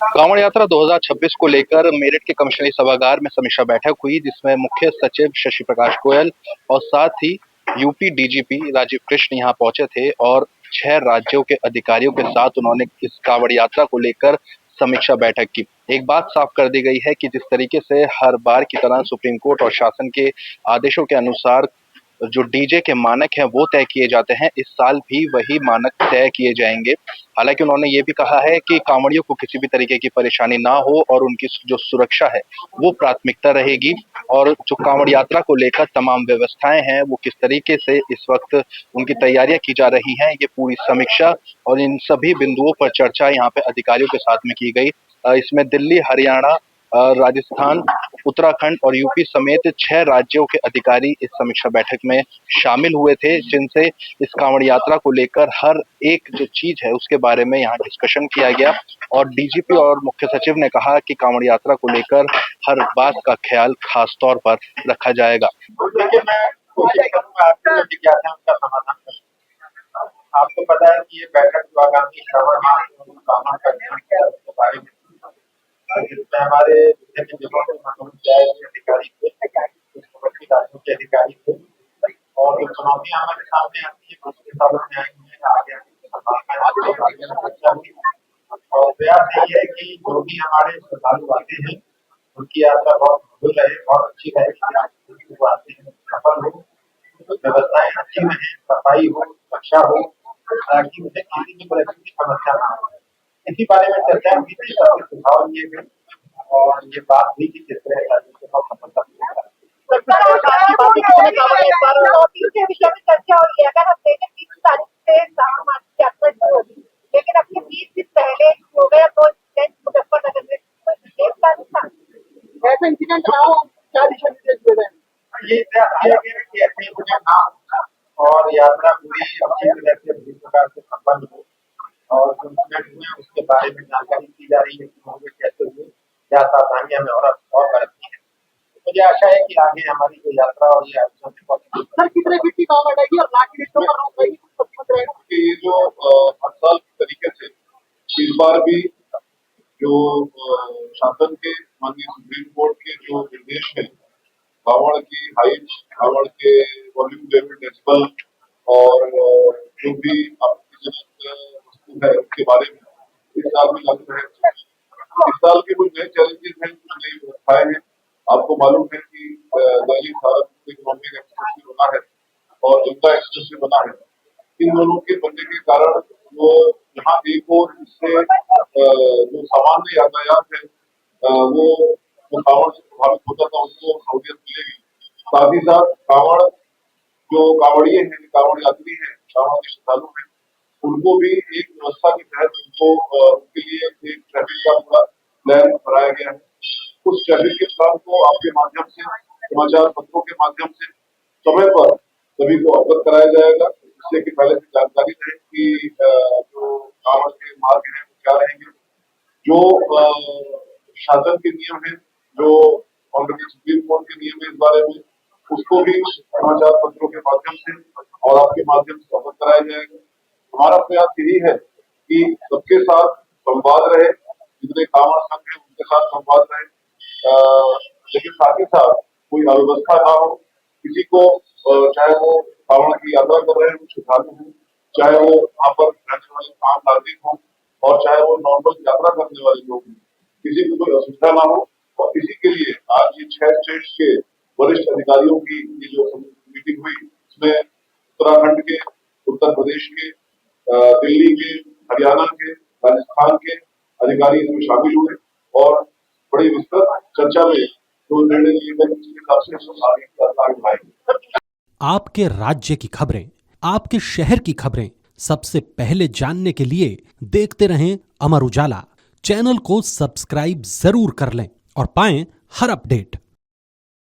कांवड़ यात्रा 2026 को लेकर मेरठ के कमिश्नरी सभागार में समीक्षा बैठक हुई, जिसमें मुख्य सचिव शशि प्रकाश गोयल और साथ ही यूपी डीजीपी राजीव कृष्ण यहां पहुंचे थे और 6 राज्यों के अधिकारियों के साथ उन्होंने इस कांवड़ यात्रा को लेकर समीक्षा बैठक की। एक बात साफ कर दी गई है कि जिस तरीके से हर बार की तरह सुप्रीम कोर्ट और शासन के आदेशों के अनुसार जो डीजे के मानक हैं वो तय किए जाते हैं, इस साल भी वही मानक तय किए जाएंगे। हालांकि उन्होंने ये भी कहा है कि कांवड़ियों को किसी भी तरीके की परेशानी ना हो और उनकी जो सुरक्षा है वो प्राथमिकता रहेगी। और जो कांवड़ यात्रा को लेकर तमाम व्यवस्थाएं हैं वो किस तरीके से इस वक्त उनकी तैयारियां की जा रही हैं, ये पूरी समीक्षा और इन सभी बिंदुओं पर चर्चा यहाँ पे अधिकारियों के साथ में की गई। इसमें दिल्ली, हरियाणा, राजस्थान, उत्तराखंड और यूपी समेत 6 राज्यों के अधिकारी इस समीक्षा बैठक में शामिल हुए थे, जिनसे इस कांवड़ यात्रा को लेकर हर एक जो चीज है उसके बारे में यहाँ डिस्कशन किया गया। और डीजीपी और मुख्य सचिव ने कहा कि कांवड़ यात्रा को लेकर हर बात का ख्याल खास तौर पर रखा जाएगा। देखिए, मैं कोशिश करूंगा आपकी जो जिज्ञासा है उसका समाधान करने। आपको पता है कि ये बैठक जो आगामी श्रावण मास में कामना करने के बारे में, जिसमें हमारे विभिन्न जिलों के पंचायत के अधिकारी थे, कुछ राज्यों के अधिकारी थे और जो चुनौतियां हमारे सामने आती है पिछले सालों में आई हैं, आगे संभालना और प्रयास यही है कि जो भी हमारे श्रद्धालु आते हैं उनकी यात्रा बहुत मधुर रहे, बहुत अच्छी रहे, वो आते हैं सफल हो, व्यवस्थाएं अच्छी रहे, सफाई हो, सुरक्षा हो, ताकि उन्हें किसी भी तरह की समस्या ना हो। इसी बारे में चर्चा हुई थी, सबके सुझाव लिए गए और ये बात हुई कि किस तरह का सफलता के विषय में चर्चा हुई है। अगर हम देखें 30 तारीख से यात्रा शुरू होगी, लेकिन अपने 20 दिन पहले हो गया तो मुजफ्फरनगर में ऐसा इंसिडेंट ना हो, क्या दिशा निर्देश दे रहे हैं? ये किया गया है कि ऐसे इंसिडेंट ना हो और यात्रा पूरी अच्छी तरह से पूरी प्रकार से संपन्न हो और जो इंसिडेंट हुए उसके बारे में जानकारी दी जा रही है कि होंगे कैसे हुए, क्या सावधानियां में और बरतनी है। मुझे आशा है कि आगे हमारी जो यात्रा और ये सर कितने फीट की काम अटेगी और लाठी लिस्टों पर रोक रहेगी? ये जो हर साल की तरीके से इस बार भी जो शासन के माननीय सुप्रीम कोर्ट के जो निर्देश है, कांवड़ की हाइट, कांवड़ के वॉल्यूम लेवल डेसिबल और जो भी आपत्तिजनक वस्तु है उसके बारे में इस साल में लागू है। इस साल के कुछ नए चैलेंजेस हैं, कुछ नई व्यवस्थाएं हैं। आपको मालूम है कि दिल्ली भारत इकोनॉमिक एक्सप्रेस बना है और जमता एक्सप्रेस बना है। इन दोनों के बनने के कारण वो यहाँ एक और इससे जो सामान्य यातायात है वो कांवड़ से प्रभावित होता था उसको सहूलियत मिलेगी। साथ ही साथ कांवड़ जो कांवड़िए हैं, कांवड़ यात्री हैं, कांवड़ के श्रद्धालु हैं, उनको भी एक व्यवस्था के तहत उनके लिए एक ट्रैफिक का पूरा प्लान बनाया गया है। उस ट्रैफिक के प्लान को आपके माध्यम से, समाचार पत्रों के माध्यम से समय पर सभी को अवगत कराया जाएगा, जिससे कि पहले से जानकारी रहे कि जो कांवड़ के मार्ग हैं वो क्या रहेंगे, जो शासन के नियम है, जो ऑलरेडी सुप्रीम कोर्ट के नियम है इस बारे में, उसको भी समाचार पत्रों के माध्यम से और आपके माध्यम से अवगत कराया जाएगा। हमारा प्रयास यही है कि सबके साथ संवाद रहे, जितने कांवड़ संघ है उनके साथ संवाद रहे, लेकिन साथ ही साथ कोई अव्यवस्था ना हो, किसी को चाहे वो कांवड़ की यात्रा कर रहे हैं, श्रद्धालु हो, चाहे वो वहाँ पर रहने वाले आम नागरिक हो और चाहे वो नॉर्मल यात्रा करने वाले लोग हों, किसी को कोई असुविधा ना हो। और इसी के लिए आज ये 6 स्टेट के वरिष्ठ अधिकारियों की ये जो मीटिंग हुई, इसमें उत्तराखंड के, उत्तर प्रदेश के, दिल्ली के, हरियाणा के, राजस्थान के अधिकारी इसमें शामिल हुए और बड़ी विस्तृत चर्चा में जो निर्णय लिए गए उसके हिसाब से आगे बढ़ाएंगे। आपके राज्य की खबरें, आपके शहर की खबरें सबसे पहले जानने के लिए देखते रहें अमर उजाला। चैनल को सब्सक्राइब जरूर कर लें और पाएं हर अपडेट।